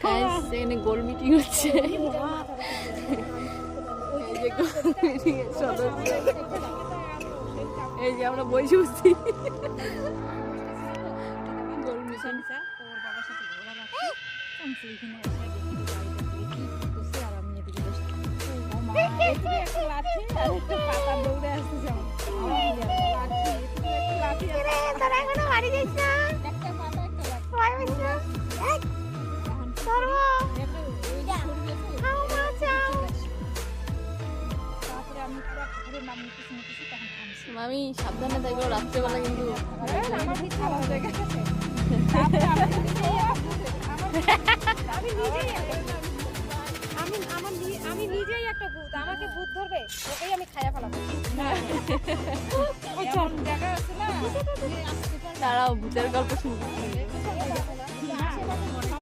Guys এখানে গোল meeting হচ্ছে। এই যে গোল মিটিং এর সদস্য, এই যে আমরা বসে বসছি গোল মিটিং। মামি সাবধানে থাকো রাত্রেবেলা কিন্তু। আমি নিজেই একটা ভূত, আমাকে ভূত ধরবে ওকেই আমি খাইয়া ফেলাবো। দাঁড়াও ভূতের গল্প শুনবো।